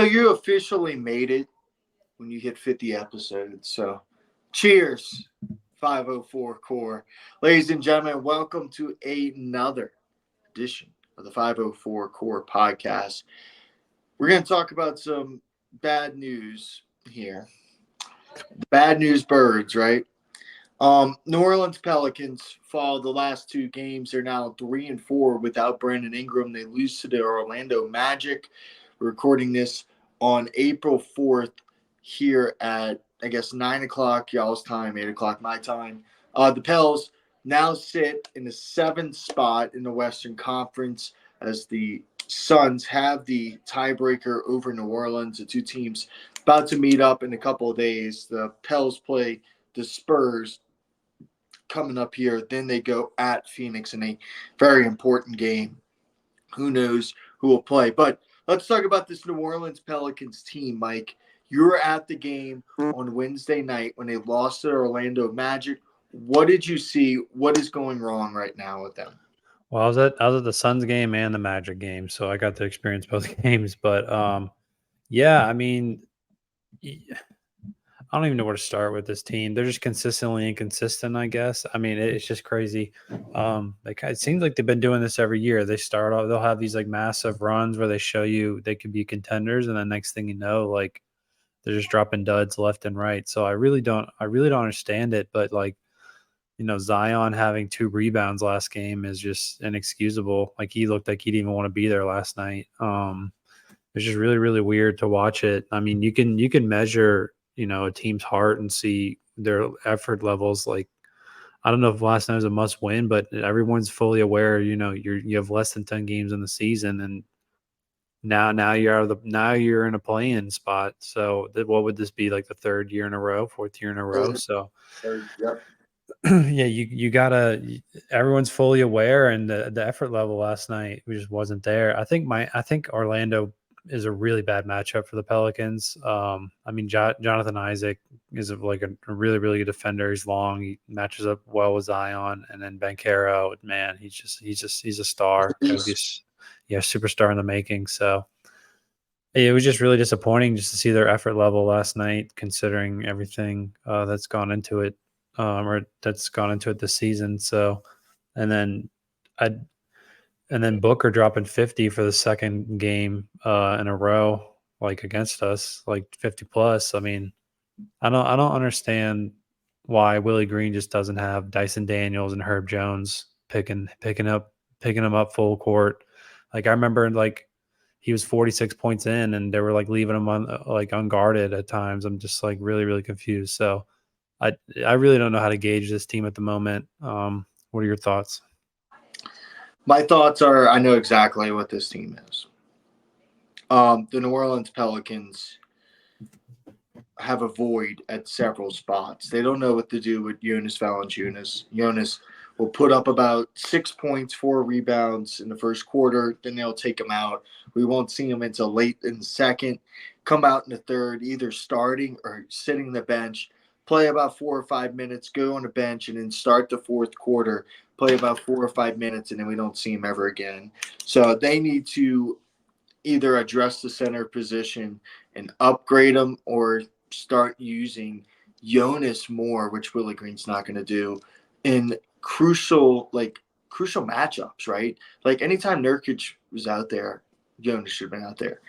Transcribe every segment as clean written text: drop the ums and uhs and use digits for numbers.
You officially made it when you hit 50 episodes. So, cheers, 504 Core. Ladies and gentlemen, welcome to another edition of the 504 Core podcast. We're going to talk about some bad news here. Bad news birds, right? New Orleans Pelicans fall the last two games. They're now 3-4 without Brandon Ingram. They lose to the Orlando Magic. We're recording this on April 4th here at, I guess, 9 o'clock y'all's time, 8 o'clock my time. The Pels now sit in the seventh spot in the Western Conference as the Suns have the tiebreaker over New Orleans. The two teams about to meet up in a couple of days. The Pels play the Spurs coming up here. Then they go at Phoenix in a very important game. Who knows who will play? But let's talk about this New Orleans Pelicans team, Mike. You were at the game on Wednesday night when they lost to the Orlando Magic. What did you see? What is going wrong right now with them? Well, I was at the Suns game and the Magic game, so I got to experience both games. But yeah, I mean, I don't even know where to start with this team. They're just consistently inconsistent, I guess. I mean, it's just crazy. It seems like they've been doing this every year. They start off, they'll have these like massive runs where they show you they could be contenders, and then next thing you know, like they're just dropping duds left and right. So I really don't understand it. But like, Zion having 2 rebounds last game is just inexcusable. Like he looked like he didn't even want to be there last night. It's just really, really weird to watch it. I mean, you can measure, a team's heart and see their effort levels. Like, I don't know if last night was a must win, but everyone's fully aware, you have less than 10 games in the season, and now you're in a play-in spot. So what would this be, like the third year in a row, fourth year in a row? So Yep. yeah, you gotta. Everyone's fully aware, and the effort level last night just wasn't there. I think Orlando is a really bad matchup for the Pelicans. I mean, Jonathan Isaac is like a really, really good defender. He's long. He matches up well with Zion, and then Banchero, man, he's a star. Yeah, superstar in the making. So it was just really disappointing just to see their effort level last night, considering everything that's gone into it, or that's gone into it this season. So, and then I and then Booker dropping 50 for the second game in a row, like against us, like 50 plus. I mean, I don't understand why Willie Green just doesn't have Dyson Daniels and Herb Jones picking him up full court. Like I remember, like he was 46 points in, and they were like leaving him like unguarded at times. I'm just like really, really confused. So I really don't know how to gauge this team at the moment. What are your thoughts? My thoughts are I know exactly what this team is. The New Orleans Pelicans have a void at several spots. They don't know what to do with Jonas Valanciunas. Jonas will put up about 6 points, 4 rebounds in the first quarter. Then they'll take him out. We won't see him until late in the second. Come out in the third, either starting or sitting the bench. Play about 4 or 5 minutes, go on the bench, and then start the fourth quarter. Play about 4 or 5 minutes, and then we don't see him ever again. So they need to either address the center position and upgrade him, or start using Jonas more, which Willie Green's not going to do, in crucial matchups, right? Like anytime Nurkic was out there, Jonas should have been out there.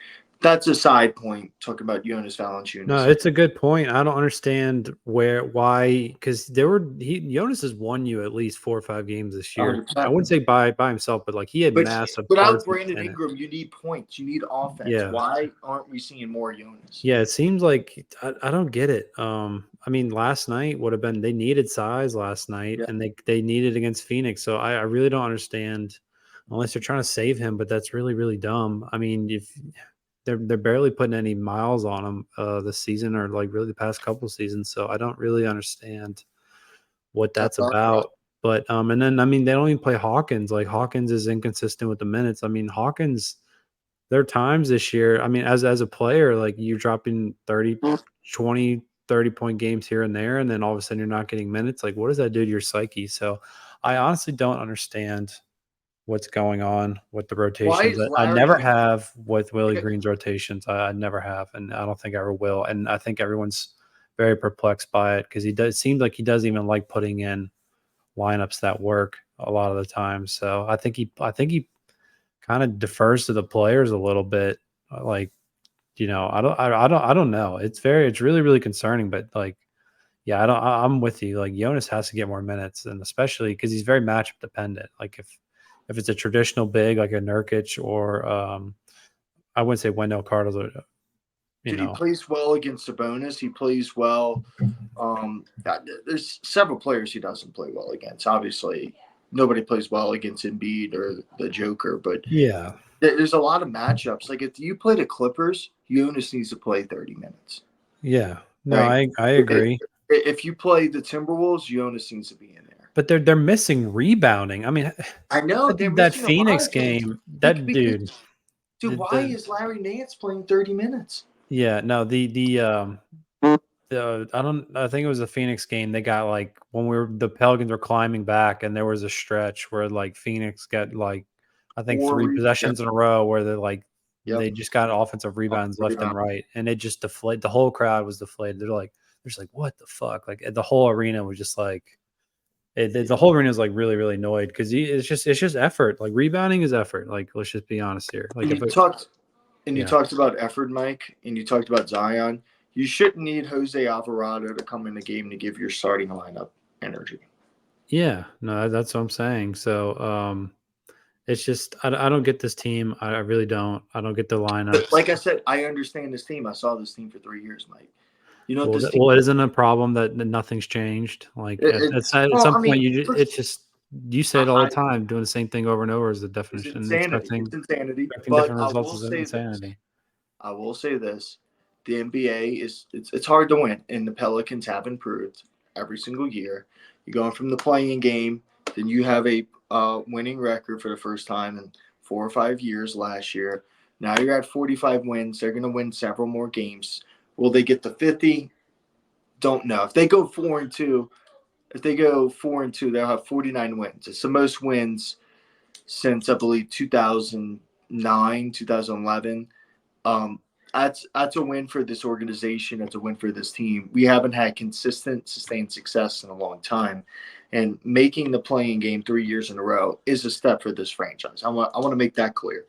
That's a side point talking about Jonas No, Valanciunas. it's a good point. I don't understand why, because Jonas has won you at least 4 or 5 games this year. I 100%. wouldn't say by himself, but like he had But massive without parts in Brandon it. Ingram, you need points. You need offense. Yeah. Why aren't we seeing more Jonas? Yeah, it seems like I don't get it. I mean, last night would have been they needed size last night, Yeah. and they needed against Phoenix. So I really don't understand, unless they're trying to save him, but that's really, really dumb. I mean, if they're barely putting any miles on him this season, or like really the past couple seasons. So I don't really understand what That's that's our problem. about. But and then I mean they don't even play Hawkins. Like Hawkins is inconsistent with the minutes. I mean Hawkins, there are times this year, I mean, as a player, like you're dropping 30, 20, 30-point games here and there, and then all of a sudden you're not getting minutes. Like, what does that do to your psyche? So I honestly don't understand what's going on with the Why rotations. is I Larry never Nance? have with Willie Green's rotations. I never have, and I don't think I ever will. And I think everyone's very perplexed by it because he does seem like he doesn't even like putting in lineups that work a lot of the time. So I think he kind of defers to the players a little bit. Like, I don't know. It's really, really concerning, but like, yeah, I'm with you. Like Jonas has to get more minutes, and especially because he's very matchup dependent. Like if it's a traditional big like a Nurkic or I wouldn't say Wendell Carter, Dude, he plays well against Sabonis. He plays well. There's several players he doesn't play well against. Obviously, nobody plays well against Embiid or the Joker, but yeah, there's a lot of matchups. Like if you play the Clippers, Jonas needs to play 30 minutes, yeah. No, right? I agree. If you play the Timberwolves, Jonas needs to be in there. But they're missing rebounding. I mean, I know they're that missing a lot Phoenix of things. game, that Because, dude, dude, why is Larry Nance playing 30 minutes? yeah, no, I think it was the Phoenix game. They got like when the Pelicans were climbing back, and there was a stretch where like Phoenix got like I think three Yep, possessions in a row where they yep. just got offensive rebounds left and right, and it just deflated. The whole crowd was deflated. They're just like, what the fuck? Like the whole arena was just like the whole arena was like really, really annoyed because it's just effort. Like rebounding is effort. Like let's just be honest here. Like And if you it, talked you yeah. talked about effort, Mike, and you talked about Zion. You shouldn't need Jose Alvarado to come in the game to give your starting lineup energy. Yeah, no, that's what I'm saying. So, it's just I don't get this team. I really don't. I don't get the But lineups. like I said, I understand this team. I saw this team for 3 years, Mike. You know what Well, this team? well, it isn't a problem that nothing's changed. Like at Well, some I mean, point, it's just you say it all the I, time. Doing the same thing over and over is the it's definition, and insanity. It's insanity. expecting But different I results will is say this. insanity. I will say this. The NBA it's hard to win, and the Pelicans have improved every single year. You're going from the playing game, then you have a winning record for the first time in 4 or 5 years last year. Now you're at 45 wins. They're going to win several more games. Will they get to 50? Don't know. If they go 4-2, they'll have 49 wins. It's the most wins since I believe 2009, 2011. Um, that's a win for this organization. That's a win for this team. We haven't had consistent, sustained success in a long time, and making the playing game 3 years in a row is a step for this franchise. I want to make that clear.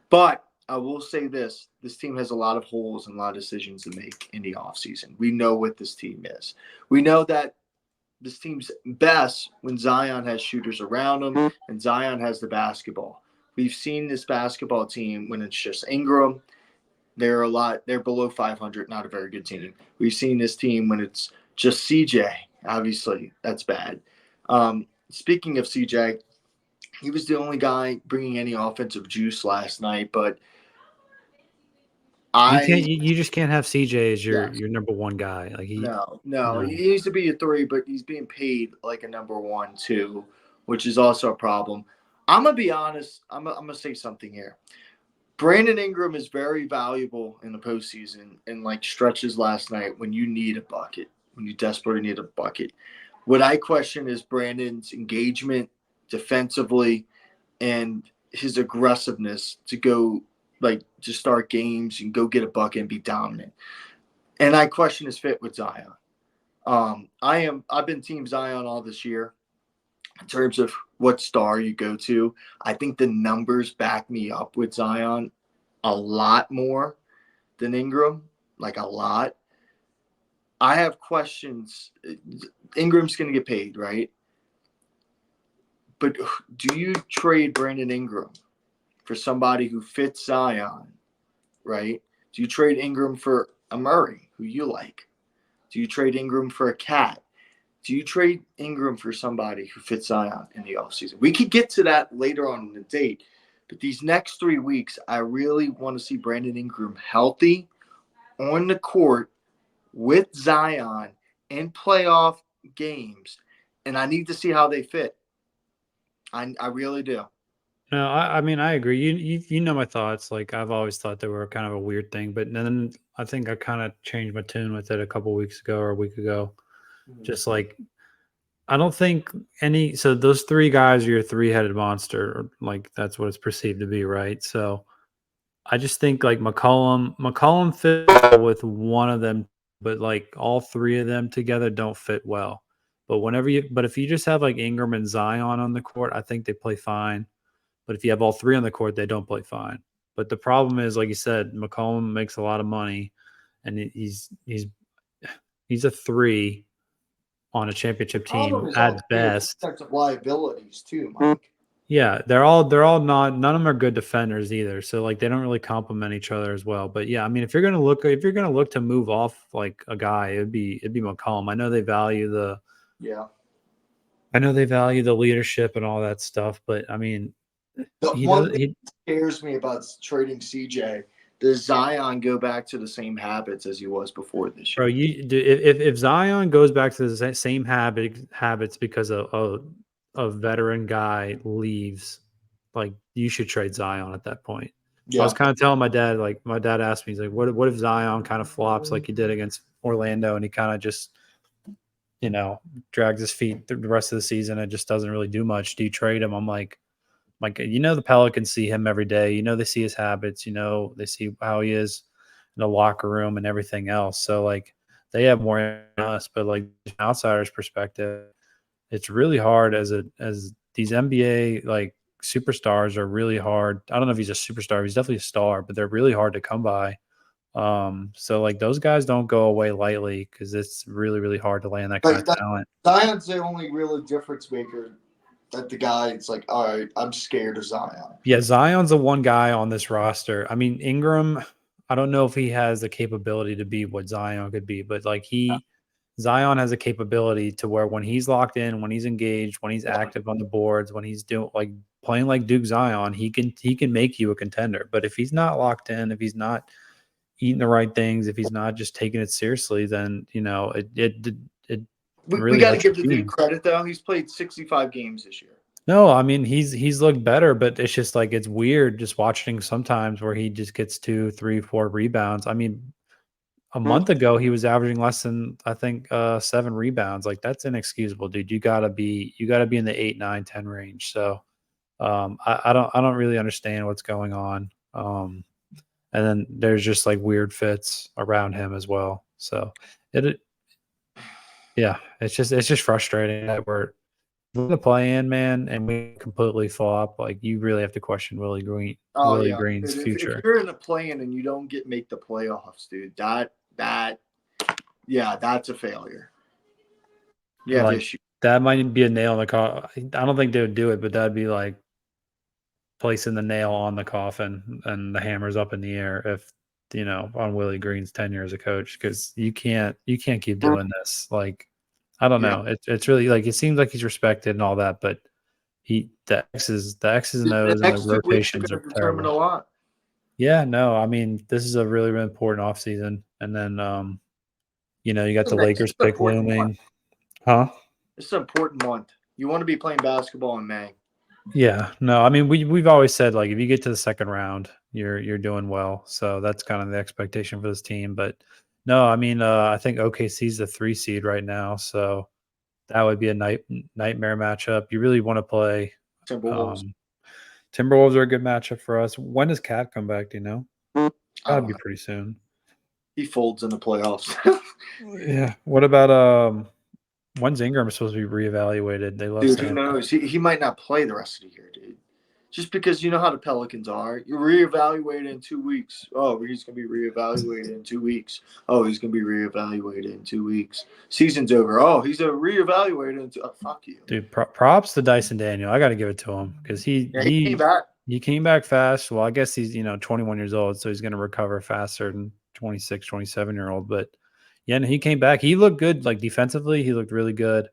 But I will say this: this team has a lot of holes and a lot of decisions to make in the offseason. We know what this team is. We know that this team's best when Zion has shooters around him and Zion has the basketball. We've seen this basketball team when it's just Ingram. They're below 500, not a very good team. We've seen this team when it's just CJ. Obviously, that's bad. Speaking of CJ, he was the only guy bringing any offensive juice last night, but You can't. I You just can't have CJ as your yes. your number one guy. Like No, he no. needs to be a three, but he's being paid like a number one too, which is also a problem. I'm gonna be honest. I'm gonna say something here. Brandon Ingram is very valuable in the postseason and like stretches last night when you need a bucket, when you desperately need a bucket. What I question is Brandon's engagement defensively and his aggressiveness to go like to start games and go get a bucket and be dominant. And I question his fit with Zion. I've been team Zion all this year in terms of what star you go to. I think the numbers back me up with Zion a lot more than Ingram, like a lot. I have questions. Ingram's going to get paid, right? But do you trade Brandon Ingram for somebody who fits Zion, right? Do you trade Ingram for a Murray, who you like? Do you trade Ingram for a Cat? Do you trade Ingram for somebody who fits Zion in the offseason? We could get to that later on in the date, but these next 3 weeks, I really want to see Brandon Ingram healthy on the court with Zion in playoff games, and I need to see how they fit. I really do. No, I mean I agree. You know my thoughts. Like I've always thought they were kind of a weird thing, but then I think I kind of changed my tune with it a couple weeks ago or a week ago. Just like I don't think any. So those three guys are your three-headed monster. Like that's what it's perceived to be, right? So I just think like McCollum fit well with one of them, but like all three of them together don't fit well. But if you just have like Ingram and Zion on the court, I think they play fine. But if you have all three on the court, they don't play fine. But the problem is, like you said, McCollum makes a lot of money, and he's a three on a championship Problem team is at all three are best. defensive liabilities too, Mike. Yeah, they're all not none of them are good defenders either. So like they don't really complement each other as well. But yeah, I mean if you're gonna look to move off like a guy, it'd be McCollum. Yeah. I know they value the leadership and all that stuff, but I mean The he one does thing he that scares me about trading CJ, does Zion go back to the same habits as he was before this bro, year? if Zion goes back to the same habits because a veteran guy leaves, like you should trade Zion at that point. I was Yeah. kind of telling my dad, like my dad asked me, he's like, what if Zion kind of flops like he did against Orlando and he kind of just, drags his feet through the rest of the season and just doesn't really do much. Do you trade him? I'm like, the Pelicans see him every day. They see his habits. They see how he is in the locker room and everything else. So like they have more than us, but like from an outsider's perspective, it's really hard as these NBA like superstars are really hard. I don't know if he's a superstar. He's definitely a star, but they're really hard to come by. So like those guys don't go away lightly because it's really, really hard to land that kind Like of that, talent. Zion's the only really difference maker that the guy, it's like, all right, I'm scared of Zion. Yeah, Zion's the one guy on this roster. I mean, Ingram, I don't know if he has the capability to be what Zion could be, but like Zion has a capability to where when he's locked in, when he's engaged, when he's active on the boards, when he's doing like playing like Duke Zion, he can make you a contender. But if he's not locked in, if he's not eating the right things, if he's not just taking it seriously, then it can We really got to hurt your give the dude team. credit though. He's played 65 games this year. No, I mean he's looked better, but it's just like it's weird just watching sometimes where he just gets 2, 3, 4 rebounds. I mean, a month ago he was averaging less than I think 7 rebounds. Like that's inexcusable, dude. You gotta be in the 8, 9, 10 range. So I don't really understand what's going on. And then there's just like weird fits around him as well. So it yeah, it's just frustrating that we're the play in, man, and we completely flop. Like you really have to question Oh Willie yeah, Green's dude, if future. you're in the play-in and you don't make the playoffs, dude, that yeah, that's a failure. You have Like issues. that might be a nail in the coffin. I don't think they would do it, but that'd be like placing the nail on the coffin and the hammer's up in the air if on Willie Green's tenure as a coach because you can't keep doing this. Like I don't Yeah, know. It's really like it seems like he's respected and all that, but the X's and the O's and the next 2 weeks are rotations are going to determine a terrible. lot. Yeah, no, I mean, this is a really, really important offseason. And then, you got the It's Lakers an pick important month. looming. Huh? It's an important month. You want to be playing basketball in May. Yeah, no, I mean, we've always said like if you get to the second round, you're doing well. So that's kind of the expectation for this team. But no, I mean, I think OKC's the 3 seed right now, so that would be a nightmare matchup. You really want to play. Timberwolves. Um, Timberwolves are a good matchup for us. When does Cat come back? Do you know? I Gotta don't be know. pretty soon. He folds in the playoffs. Yeah. What about when's Ingram supposed to be reevaluated? They love Dude, who saying that. knows? He might not play the rest of the year, dude. Just because you know how the Pelicans are. You reevaluate in 2 weeks. Oh, he's going to be reevaluated in 2 weeks. Oh, he's going to be reevaluated in 2 weeks. Season's over. Oh, he's a reevaluated in oh, fuck you. Dude, props to Dyson Daniel. I got to give it to him because he Yeah, he came he back. he came back fast. Well, I guess he's 21 years old, so he's going to recover faster than 26, 27-year-old. But yeah, and he came back. He looked good, like defensively. He looked really good.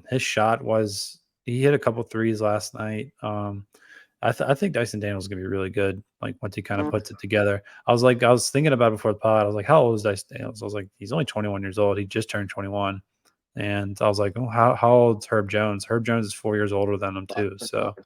His shot was he hit a couple threes last night. I think Dyson Daniel's gonna be really good. Like once he kind of puts it together. I was thinking about it before the pod. I was like, how old is Dyson Daniels? I was like, he's only 21 years old. He just turned 21. And I was like, oh, how old's Herb Jones? Herb Jones is 4 years older than him too. So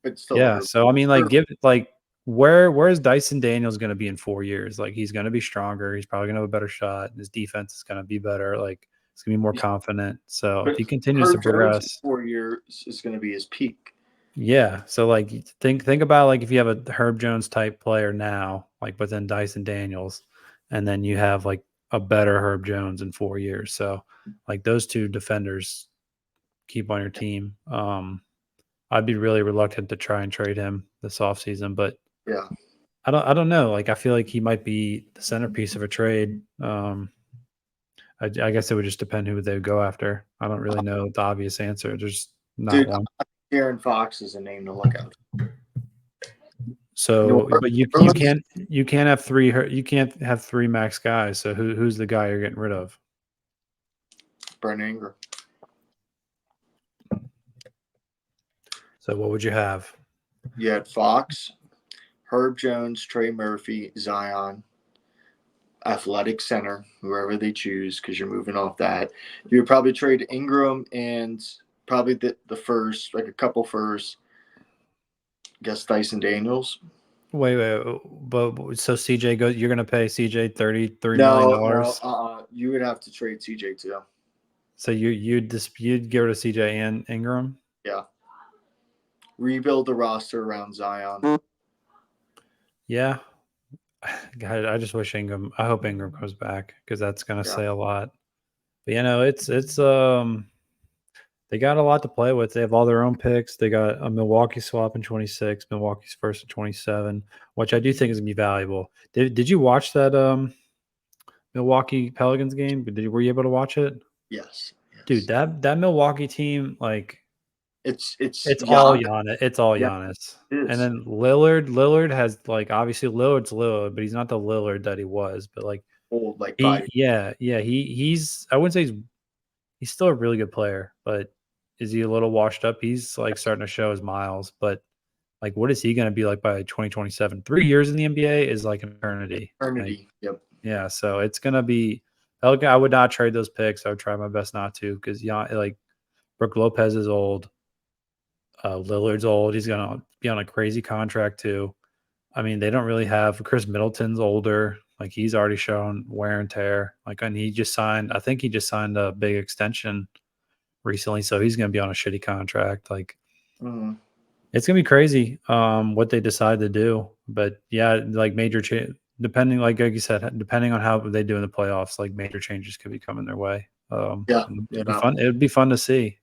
It's still yeah. over. So I mean, like, where is Dyson Daniels going to be in 4 years? Like, he's going to be stronger. He's probably going to have a better shot. His defense is going to be better. Like, He's gonna be more confident. So if But he continues to Herb Jones in progress, 4 years is going to be his peak. yeah. So like think about like if you have a Herb Jones type player now, like within Dyson Daniels, and then you have like a better Herb Jones in 4 years. So like those two defenders keep on your team. I'd be really reluctant to try and trade him this offseason, but Yeah. I don't know. Like I feel like he might be the centerpiece of a trade. I guess it would just depend who they would go after. I don't really know the obvious answer. There's not Dude, one. Aaron Fox is a name to look out. New So, but Orleans, you can't have you can't have three max guys. So who's the guy you're getting rid of? Brent Ingram. So what would you have? You had Fox, Herb Jones, Trey Murphy, Zion, athletic center, whoever they choose, because you're moving off that. You would probably trade Ingram and probably the first, like a couple first. Guess Dyson Daniels. Wait, but so CJ goes. You're gonna pay CJ $33 million. No. You would have to trade CJ too. So you'd get rid of CJ and Ingram. Yeah. Rebuild the roster around Zion. Yeah, God, I just wish Ingram. I hope Ingram comes back because that's gonna Yeah. say a lot. But it's they got a lot to play with. They have all their own picks. They got a Milwaukee swap in 26, Milwaukee's first in 27, which I do think is gonna be valuable. Did you watch that Milwaukee Pelicans game? Were you able to watch it? Yes. Dude, that Milwaukee team, like It's it's all Jan. Giannis. It's all Yeah, Giannis. it And is. then Lillard has like obviously Lillard's Lillard, but he's not the Lillard that he was. But like Old like 5 he's I wouldn't say he's still a really good player, but is he a little washed up? He's like starting to show his miles, but like what is he going to be like by 2027? 3 years in the NBA is like an eternity. Like eternity. Yep. yeah, so it's going to be Pelican. I would not trade those picks. I would try my best not to because yeah, like Brook Lopez is old. Lillard's old. He's going to be on a crazy contract too. I mean, they don't really have Chris Middleton's older. Like he's already shown wear and tear. Like, and he just signed. I think he just signed a big extension recently, so he's going to be on a shitty contract. Like, it's going to be crazy. What they decide to do, but yeah, like major change. Depending, like you said, depending on how they do in the playoffs, like major changes could be coming their way. Yeah. It'd be fun. It would be fun to see.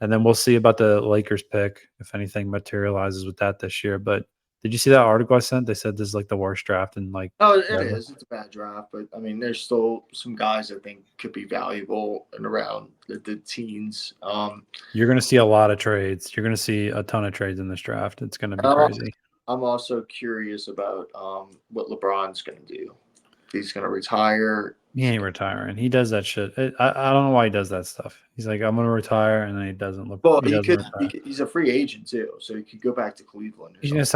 And then we'll see about the Lakers pick if anything materializes with that this year. But did you see that article I sent? They said this is like the worst draft in like Oh, it ever. is. It's a bad draft, but I mean, there's still some guys I think could be valuable and around the teens. You're going to see a lot of trades. You're going to see a ton of trades in this draft. It's going to be crazy. I'm also curious about what LeBron's going to do. If he's going to retire. He ain't retiring. He does that shit. I don't know why he does that stuff. He's like, I'm going to retire, and then he doesn't look. Well, he doesn't retire. He's a free agent too, so he could go back to Cleveland. He's going to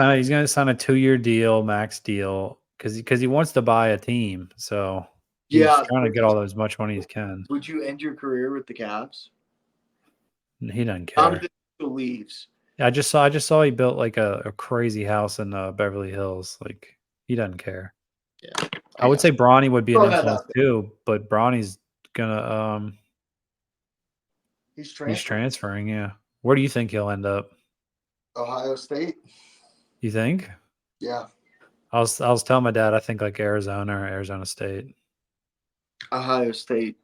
sign a 2-year deal, max deal, because he wants to buy a team. So he's trying to get all as much money as he can. Would you end your career with the Cavs? He doesn't care. Leaves. I just saw he built like a crazy house in Beverly Hills. Like he doesn't care. Yeah, I would say Bronny would be an influence too, but Bronny's gonna he's transferring. Yeah, where do you think he'll end up? Ohio State. You think? Yeah. I was telling my dad I think like Arizona or Arizona State. Ohio State,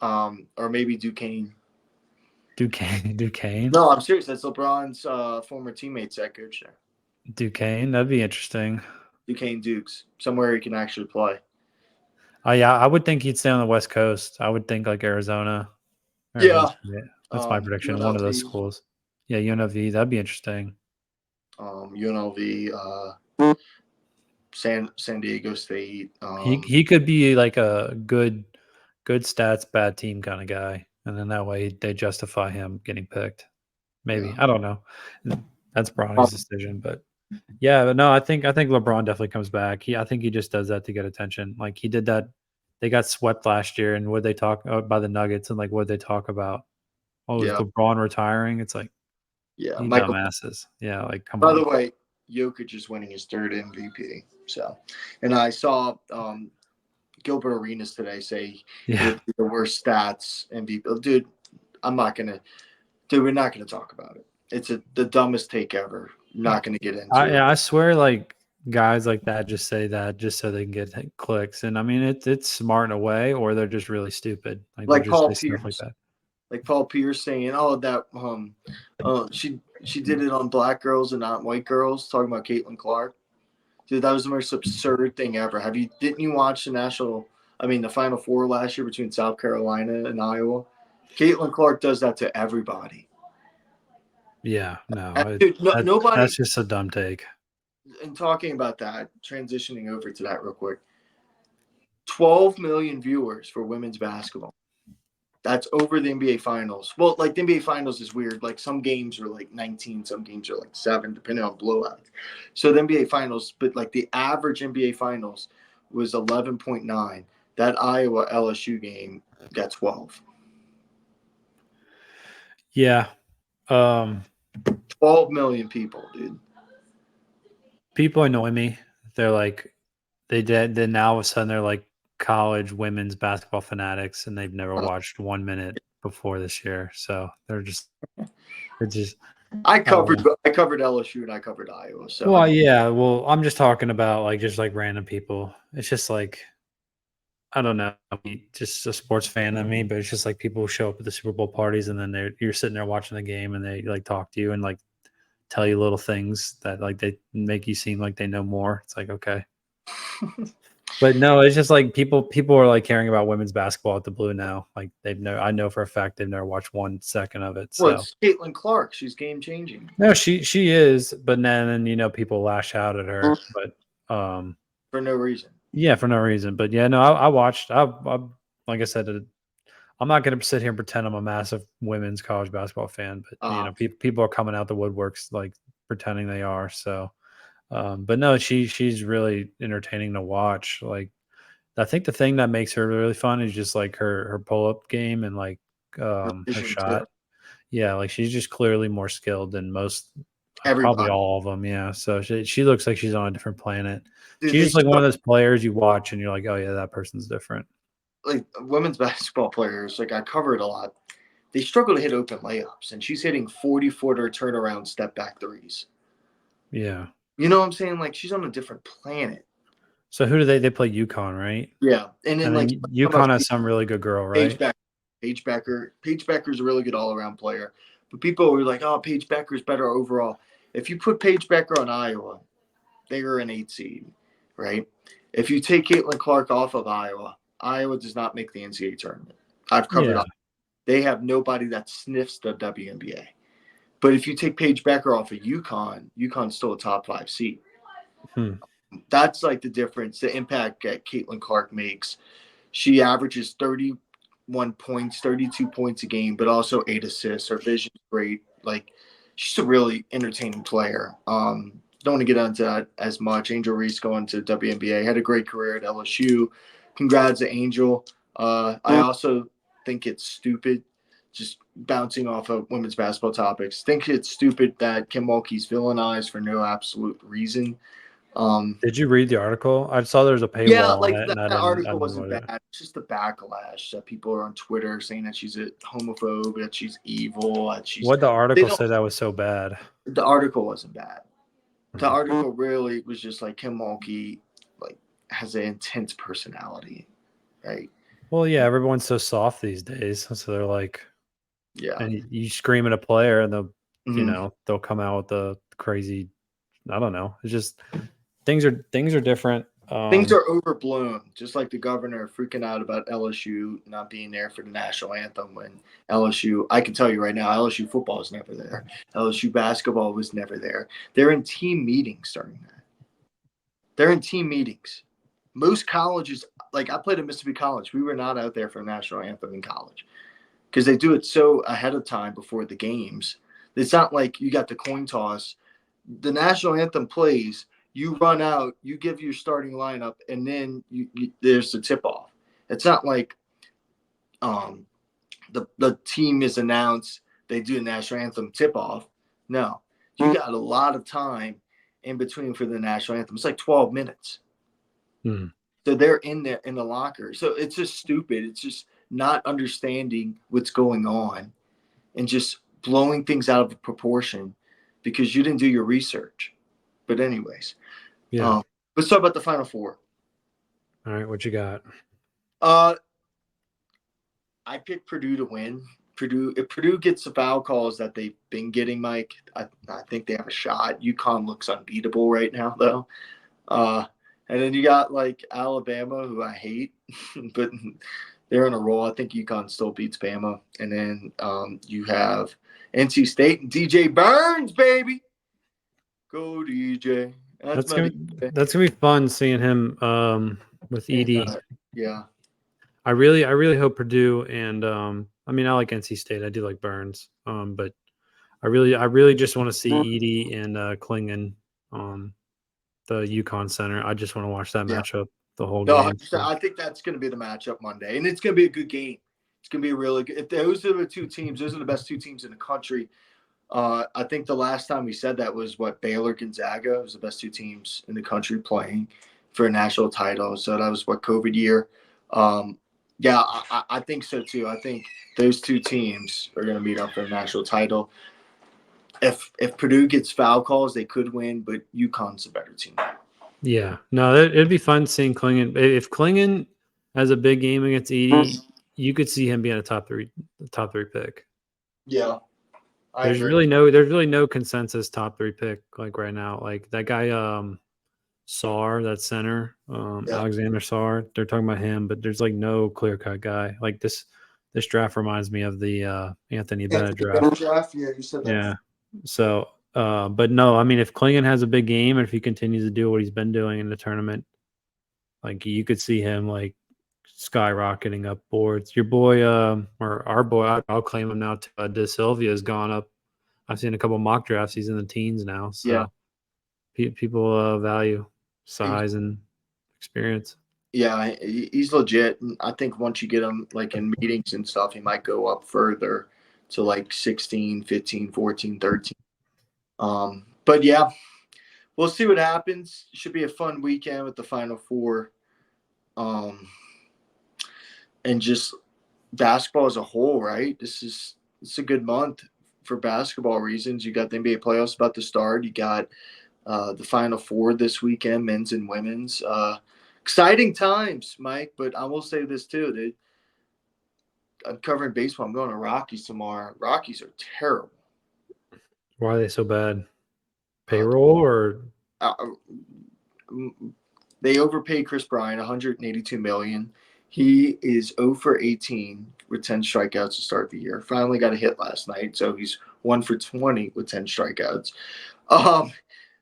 or maybe Duquesne. Duquesne. No, I'm serious. That's LeBron's former teammates that coach there. Duquesne, that'd be interesting. Duquesne Dukes, somewhere he can actually play. Yeah, I would think he'd stay on the West Coast. I would think like Arizona. Yeah, that's my prediction. UNLV. One of those schools. Yeah, UNLV. That'd be interesting. UNLV, San Diego State. He could be like a good stats, bad team kind of guy, and then that way they justify him getting picked. Maybe I don't know. That's Bronny's decision, but yeah, but no, I think LeBron definitely comes back. I think he just does that to get attention. Like he did that. They got swept last year, and what they talk by the Nuggets, and like what they talk about. Oh, is LeBron retiring? It's like, yeah, dumbasses. Yeah, like come on. By the way, Jokic is winning his third MVP. So, and I saw Gilbert Arenas today say Yeah. it the worst stats MVP. Dude, I'm not gonna. Dude, we're not gonna talk about it. It's the dumbest take ever. Not gonna get into. I swear, like guys like that just say that just so they can get clicks, and I mean it's smart in a way, or they're just really stupid. Like they'll Like just Paul say stuff like Pierce. that. Like Paul Pierce saying, "Oh, that she did it on black girls and not white girls." Talking about Caitlin Clark. Dude, that was the most absurd thing ever. Didn't you watch the Final Four last year between South Carolina and Iowa? Caitlin Clark does that to everybody. Yeah, no, And, dude, nobody. that's just a dumb take. And talking about that, transitioning over to that real quick, 12 million viewers for women's basketball. That's over the NBA Finals. Well, like the NBA Finals is weird. Like some games are like 19, some games are like 7, depending on blowouts. So the NBA Finals, but like the average NBA Finals was 11.9. That Iowa LSU game got 12. Yeah, 12 million people, dude. people annoy me. They're like they did. Then now all of a sudden they're like college women's basketball fanatics, and they've never watched 1 minute before this year. So they're just I I don't covered know. I covered LSU and I covered Iowa. So Well, yeah. Well, I'm just talking about like just like random people. It's just like I don't know, just a sports fan of me, but it's just like people who show up at the Super Bowl parties and then you're sitting there watching the game and they like talk to you and like tell you little things that like they make you seem like they know more. It's like okay, but no, it's just like people are like caring about women's basketball at the Blue now. Like I know for a fact they've never watched 1 second of it. well, So it's Caitlin Clark. She's game changing. no, she is, but then people lash out at her, but For no reason. yeah, for no reason. But yeah, no, I watched. I like I said, I'm not going to sit here and pretend I'm a massive women's college basketball fan, but people are coming out the woodworks like pretending they are. So, but no, she's really entertaining to watch. Like, I think the thing that makes her really fun is just like her pull up game and like her Vision too. shot. Yeah, like she's just clearly more skilled than most, probably Everybody. all of them. Yeah, so she looks like she's on a different planet. Dude, She's just like one of those players you watch and you're like, oh yeah, that person's different. like women's basketball players, like I covered a lot, they struggle to hit open layups, and she's hitting 40-footer turnaround step back threes. Yeah. You know what I'm saying? Like she's on a different planet. So who do they play? UConn, right? Yeah, and then And then like UConn has some really good girl, Paige right? Becker, Paige Becker's a really good all around player, but people were like, "Oh, Paige Becker's better overall." If you put Paige Becker on Iowa, they are an 8 seed, right? If you take Caitlin Clark off of Iowa, Iowa does not make the NCAA tournament. I've covered Yeah. up. They have nobody that sniffs the WNBA. But if you take Paige Becker off of UConn, UConn's still a top 5 seed. Hmm. That's like the difference, the impact that Caitlin Clark makes. She averages 31 points, 32 points a game, but also 8 assists. Her vision's great. Like she's a really entertaining player. Don't want to get into that as much. Angel Reese going to WNBA, had a great career at LSU. Congrats to Angel. I also think it's stupid, just bouncing off of women's basketball topics. Think it's stupid that Kim Mulkey's villainized for no absolute reason. Did you read the article? I saw there was a Yeah, paywall on like it, that and I article didn't wasn't look at it. bad. It's just the backlash that people are on Twitter saying that she's a homophobe, that she's evil, that she's. What the They article don't. said that was so bad. The article wasn't bad. The Hmm. article really was just like Kim Mulkey, like has an intense personality, right? Well, yeah, everyone's so soft these days, so they're like, Yeah. and you scream at a player, and Mhm. they'll come out with the crazy. I don't know. It's just things are different. Things are overblown, just like the governor freaking out about LSU not being there for the national anthem when LSU, I can tell you right now, LSU football is never there. LSU basketball was never there. They're in team meetings during that. They're in team meetings. Most colleges, like I played at Mississippi College, we were not out there for a national anthem in college because they do it so ahead of time before the games. It's not like you got the coin toss. The national anthem plays, you run out, you give your starting lineup, and then there's the tip off. It's not like um, the team is announced, they do the national anthem tip off. No, you got a lot of time in between for the national anthem. It's like 12 minutes. Hmm. So they're in there in the locker. So it's just stupid. It's just not understanding what's going on and just blowing things out of proportion because you didn't do your research. But anyways, Yeah. let's talk about the Final Four. All right. What you got? Uh, I picked Purdue to win. Purdue, if Purdue gets the foul calls that they've been getting, Mike, I think they have a shot. UConn looks unbeatable right now, though. And then you got like Alabama, who I hate, but they're on a roll. I think UConn still beats Bama. And then you have NC State and DJ Burns, baby. Go DJ. That's my gonna DJ. that's gonna be fun seeing him with And, Edie. yeah. I really hope Purdue and I mean I like NC State. I do like Burns. But I really just want to see Edie and Klingon the UConn center. I just want to watch that Yeah. matchup the whole No, game. So. I think that's going to be the matchup Monday, and it's going to be a good game. It's going to be a really good. If those are the two teams, those are the best two teams in the country. I think the last time we said that was what Baylor Gonzaga was the best two teams in the country playing for a national title. So that was what COVID year. Yeah, I think so too. I think those two teams are going to meet up for a national title. If Purdue gets foul calls, they could win, but UConn's a better team. Yeah, no, it'd be fun seeing Klingon. If Klingon has a big game against Edie, you could see him being a top three pick. Yeah, there's really no consensus top 3 pick like right now. Like that guy, Sarr, that center, Alexander Sarr. They're talking about him, but there's like no clear cut guy. Like this draft reminds me of the Anthony Bennett draft. Yeah, you said that. Yeah. So, but no, I mean, if Klingon has a big game and if he continues to do what he's been doing in the tournament, like you could see him like skyrocketing up boards. Your boy, or our boy, I'll claim him now. De Silvia has gone up. I've seen a couple mock drafts. He's in the teens now. So people value size and experience. Yeah, he's legit. And I think once you get him like in meetings and stuff, he might go up further to like 16, 15, 14, 13. But yeah, we'll see what happens. Should be a fun weekend with the Final Four. And just basketball as a whole, right? It's a good month for basketball reasons. You got the NBA playoffs about to start. You got the Final Four this weekend, men's and women's. Exciting times, Mike. But I will say this too: I'm covering baseball. I'm going to Rockies tomorrow. Rockies are terrible. Why are they so bad? Payroll or they overpaid Chris Bryant, $182 million. He is 0 for 18 with 10 strikeouts to start the year. Finally got a hit last night, so he's 1 for 20 with 10 strikeouts.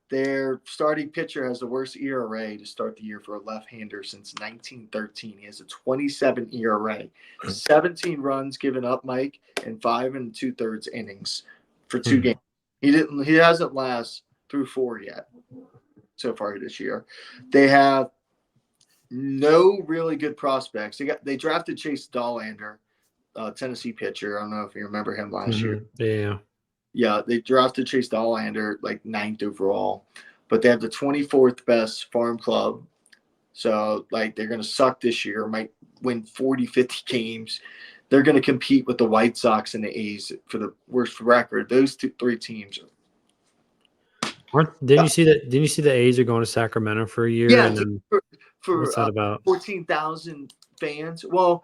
Their starting pitcher has the worst ERA to start the year for a left-hander since 1913. He has a 27 ERA, 17 runs given up, Mike, and 5 2/3 innings for 2 games. He hasn't last through 4 yet so far this year. They have no really good prospects. They drafted Chase Dollander, Tennessee pitcher. I don't know if you remember him last year. Yeah. Yeah, they drafted Chase Dollander like 9th overall, but they have the 24th best farm club. So, like, they're going to suck this year, might win 40, 50 games. They're going to compete with the White Sox and the A's for the worst record. Those 3 teams. Didn't you see that? Didn't you see the A's are going to Sacramento for a year? Yeah, and then, for what's that about? 14,000 fans. Well,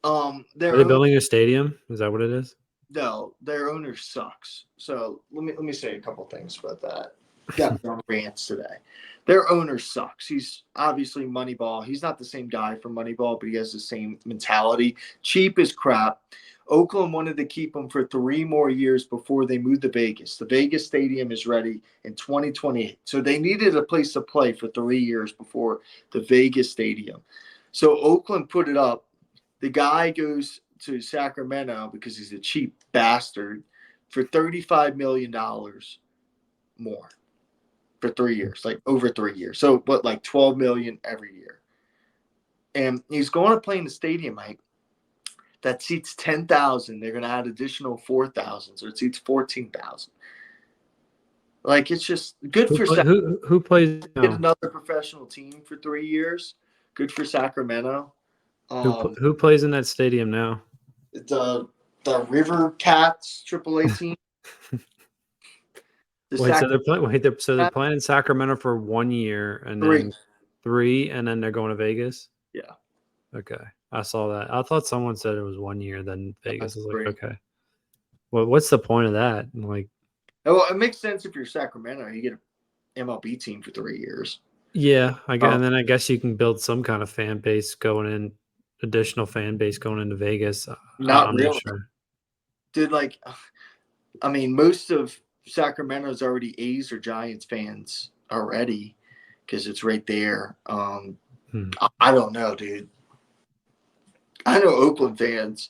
are they building a stadium? Is that what it is? No, their owner sucks. So let me say a couple things about that. Got me on rants today. Their owner sucks. He's obviously Moneyball. He's not the same guy from Moneyball, but he has the same mentality. Cheap as crap. Oakland wanted to keep him for 3 more years before they moved to Vegas. The Vegas stadium is ready in 2028. So they needed a place to play for 3 years before the Vegas stadium. So Oakland put it up. The guy goes to Sacramento because he's a cheap bastard for $35 million more for 3 years, like over 3 years. So what, like $12 million every year. And he's going to play in the stadium, Mike, that seats 10,000. They're going to add additional 4,000, so it seats 14,000. Like, it's just good for who plays get another professional team for 3 years. Good for Sacramento. Who plays in that stadium now? The River Cats AAA team. Wait, so they're playing in Sacramento for 1 year and then 3, and then they're going to Vegas? Yeah. Okay. I saw that. I thought someone said it was 1 year, then Vegas. I was like, 3. okay. Well, what's the point of that? Like, well, it makes sense if you're Sacramento, you get an MLB team for 3 years. yeah, and then I guess you can build some kind of fan base additional fan base going into Vegas. Not I'm really. not sure. Dude, most of Sacramento's already A's or Giants fans already because it's right there. I don't know, dude. I know Oakland fans.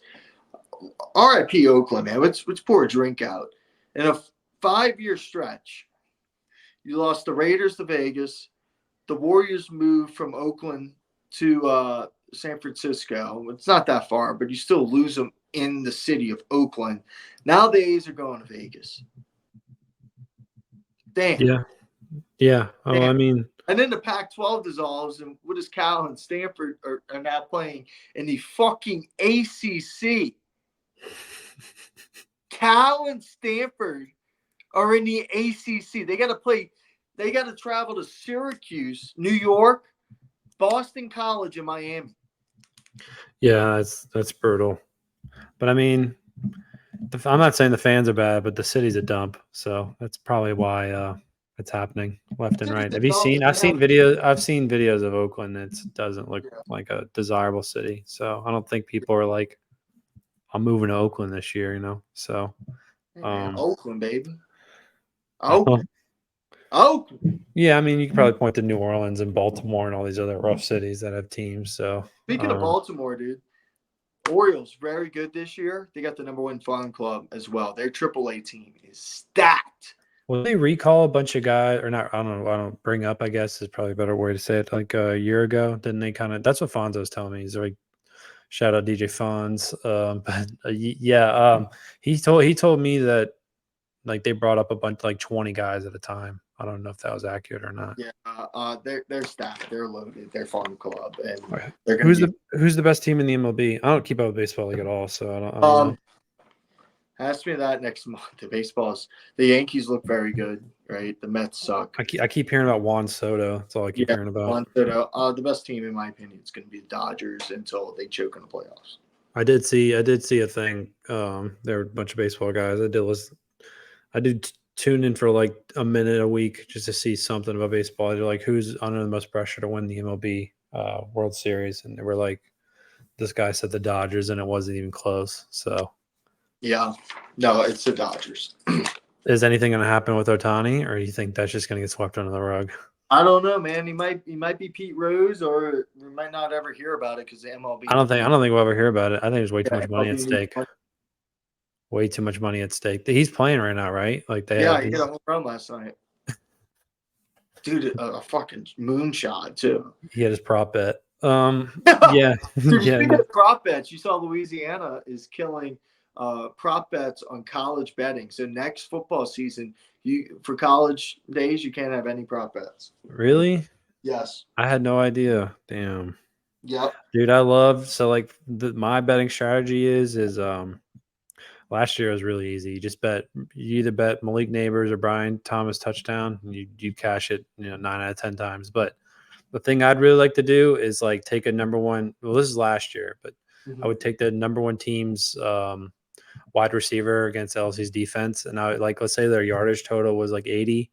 RIP Oakland, man. Let's pour a drink out. In a 5-year stretch, you lost the Raiders to Vegas. The Warriors moved from Oakland to San Francisco. It's not that far, but you still lose them in the city of Oakland. Now the A's are going to Vegas. Damn. Yeah. Yeah. Oh, Damn. I mean. And then the Pac-12 dissolves, and what is Cal and Stanford are now playing in the fucking ACC? Cal and Stanford are in the ACC. They got to play. They got to travel to Syracuse, New York, Boston College, and Miami. Yeah, that's brutal. But I mean, I'm not saying the fans are bad, but the city's a dump. So that's probably why it's happening left and right. Have you seen? I've seen videos of Oakland. It doesn't look like a desirable city. So I don't think people are like, I'm moving to Oakland this year. So Oakland, baby. Oakland. Yeah, I mean, you can probably point to New Orleans and Baltimore and all these other rough cities that have teams. So speaking of Baltimore, dude, Orioles very good this year. They got the #1 farm club as well. Their AAA team is stacked. Well, they recall a bunch of guys, or not? I don't know. I don't bring up. I guess is probably a better way to say it. Like a year ago, didn't they kind of? That's what Fonzo was telling me. He's like, shout out DJ Fonz. He told me that like they brought up a bunch, like 20 guys at a time. I don't know if that was accurate or not. Yeah, they're stacked. They're loaded. They're farm club, and Okay. they're who's the best team in the MLB? I don't keep up with baseball league at all, so I don't know. Ask me that next month. The Yankees look very good, right? The Mets suck. I keep hearing about Juan Soto. That's all I keep hearing about. Juan Soto. The best team, in my opinion, is going to be the Dodgers until they choke in the playoffs. I did see a thing. There were a bunch of baseball guys. I did tune in for like a minute a week just to see something about baseball. They're like, who's under the most pressure to win the MLB World Series? And they were like, this guy said the Dodgers, and it wasn't even close. So, yeah, no, it's the Dodgers. Is anything going to happen with Ohtani, or do you think that's just going to get swept under the rug? I don't know, man. He might be Pete Rose, or we might not ever hear about it because the MLB. I don't think we'll ever hear about it. I think there's way too much money at stake. Way too much money at stake. He's playing right now, right? Like he hit a home run last night. Dude, a fucking moonshot too. He had his prop bet. Yeah. Dude, speaking of prop bets, you saw Louisiana is killing prop bets on college betting. So next football season, for college days, you can't have any prop bets. Really? Yes. I had no idea. Damn. Yep. Dude, my betting strategy is last year was really easy. You either bet Malik Neighbors or Brian Thomas touchdown, and you cash it, 9 out of 10 times. But the thing I'd really like to do is like take a number one. Well, this is last year, but I would take the number one team's wide receiver against LSU's defense, and I like, let's say their yardage total was like 80.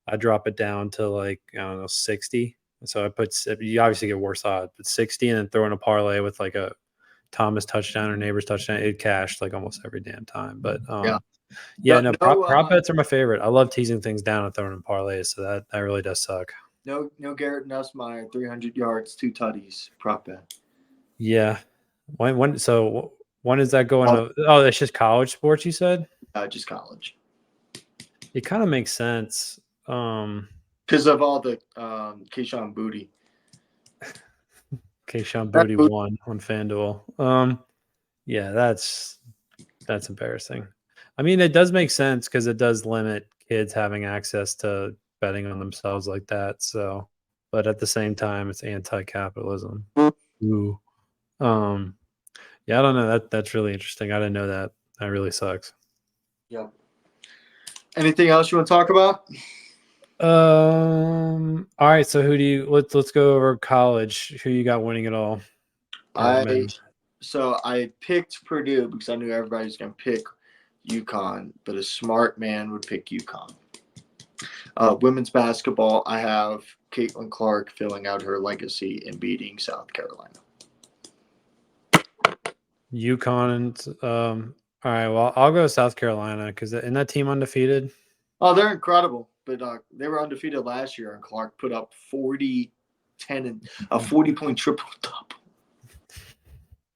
I drop it down to like, I don't know, 60. So you obviously get worse odds, but 60, and then throw in a parlay with like a Thomas touchdown or Neighbors touchdown. It cashed like almost every damn time. But prop bets are my favorite. I love teasing things down and throwing in parlays, so that really does suck. No Garrett Nussmeier, 300 yards, 2 tutties, prop bet. Yeah. When is that going? That's just college sports, you said? Just college. It kind of makes sense. Because of all the Keyshawn Booty. Keyshawn Booty won on FanDuel. Yeah, that's embarrassing. I mean, it does make sense because it does limit kids having access to betting on themselves like that. So, but at the same time, it's anti-capitalism. Ooh. Yeah, I don't know. That's really interesting. I didn't know that. That really sucks. Yep. Anything else you want to talk about? All right. So who do you let's go over college. Who you got winning it all? I picked Purdue because I knew everybody was going to pick UConn, but a smart man would pick UConn. Women's basketball, I have Caitlin Clark filling out her legacy and beating South Carolina. UConn. All right. Well, I'll go South Carolina because isn't that team undefeated? Oh, they're incredible, but they were undefeated last year, and Clark put up 40, 10, and a 40-point triple-double.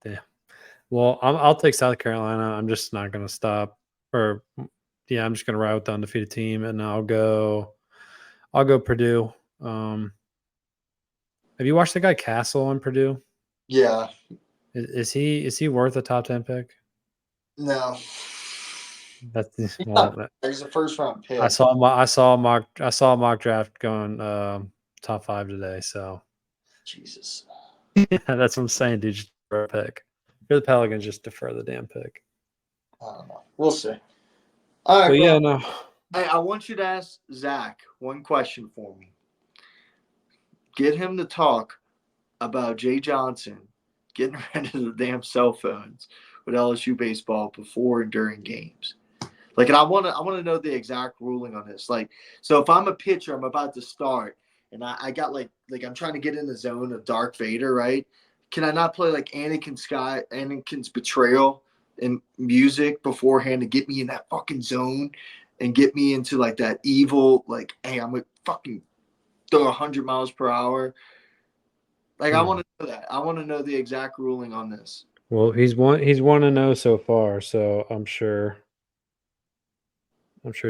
Yeah. Well, I'll take South Carolina. I'm just not going to stop. I'm just going to ride with the undefeated team, and I'll go Purdue. Have you watched the guy Castle in Purdue? Yeah. Is he worth a top 10 pick? No. That's He's a first-round pick. I saw a mock draft going top 5 today. So Jesus. that's what I'm saying, dude. Just defer a pick. You're the Pelicans, just defer the damn pick. I don't know. We'll see. All right, but bro. yeah, no. Hey, I want you to ask Zach one question for me. Get him to talk about Jay Johnson getting rid of the damn cell phones with LSU baseball before and during games. Like, and I want to know the exact ruling on this. Like, so if I'm a pitcher, I'm about to start, and I got like I'm trying to get in the zone of Darth Vader, right? Can I not play like Anakin's betrayal in music beforehand to get me in that fucking zone and get me into like that evil, like, hey, I'm gonna fucking throw 100 miles per hour. Like, I want to know that. I want to know the exact ruling on this. Well, he's 1-0 so far, so I'm sure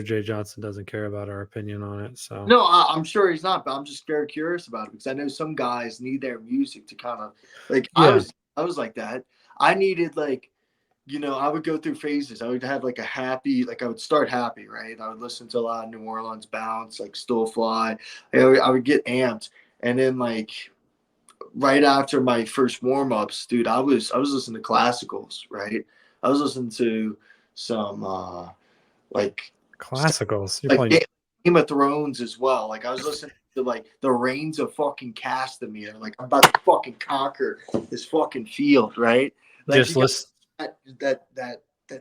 Jay Johnson doesn't care about our opinion on it. So no, I'm sure he's not, but I'm just very curious about it because I know some guys need their music to kind of like. Yeah. I was like that. I needed like, I would go through phases. I would have like a happy, like I would start happy, right? I would listen to a lot of New Orleans bounce, like Still Fly. I would get amped, and then like right after my first warm ups, dude, I was listening to classicals, right? I was listening to some like classicals. You're like playing Game of Thrones as well. Like I was listening to like the Reigns of fucking Castamere. Like I'm about to fucking conquer this fucking field, right? Like just listen. That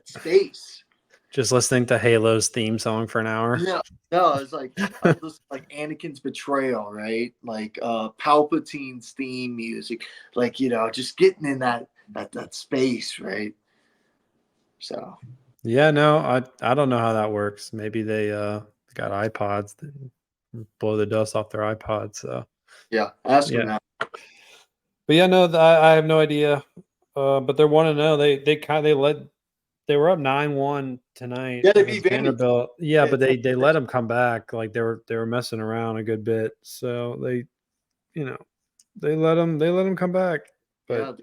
space. Just listening to Halo's theme song for an hour. No, it's like I was listening to like Anakin's betrayal, right? Like Palpatine's theme music, like just getting in that space, right? So yeah, no, I don't know how that works. Maybe they got iPods that blow the dust off their iPods. So yeah, ask them that. But yeah, no, I have no idea. But they're 1-0. They were up 9-1 tonight. Yeah, they beat Vanderbilt. Yeah, but they let them come back. Like they were messing around a good bit. So they let them come back. But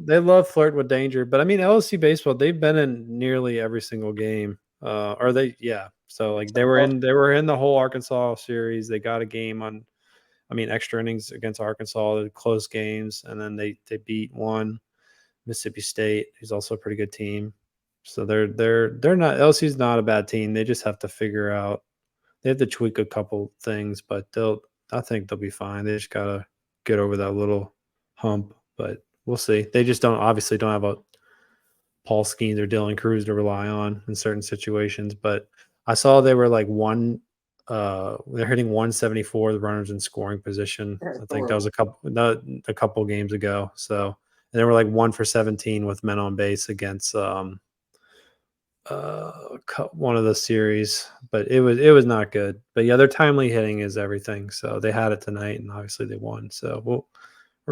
they love flirt with danger. But I mean, LSU baseball, they've been in nearly every single game. So like they were in the whole Arkansas series. They got a game on, extra innings against Arkansas, the close games, and then they beat one Mississippi State, who's also a pretty good team. So they're not, LSU's not a bad team. They just have to figure out, they have to tweak a couple things, but I think they'll be fine. They just gotta get over that little hump, but we'll see. They just obviously don't have a Paul Skeens or Dylan Cruz to rely on in certain situations. But I saw they were like they're hitting 174, the runners in scoring position. I think that was a couple games ago. So, and they were like 1 for 17 with men on base against one of the series, but it was not good. But yeah, their timely hitting is everything. So they had it tonight, and obviously they won. So we're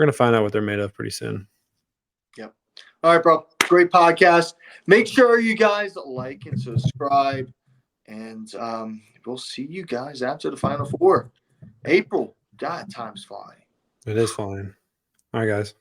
gonna find out what they're made of pretty soon. Yep. All right, bro. Great podcast. Make sure you guys like and subscribe. And we'll see you guys after the Final Four. April. God, time's flying. It is flying. All right, guys.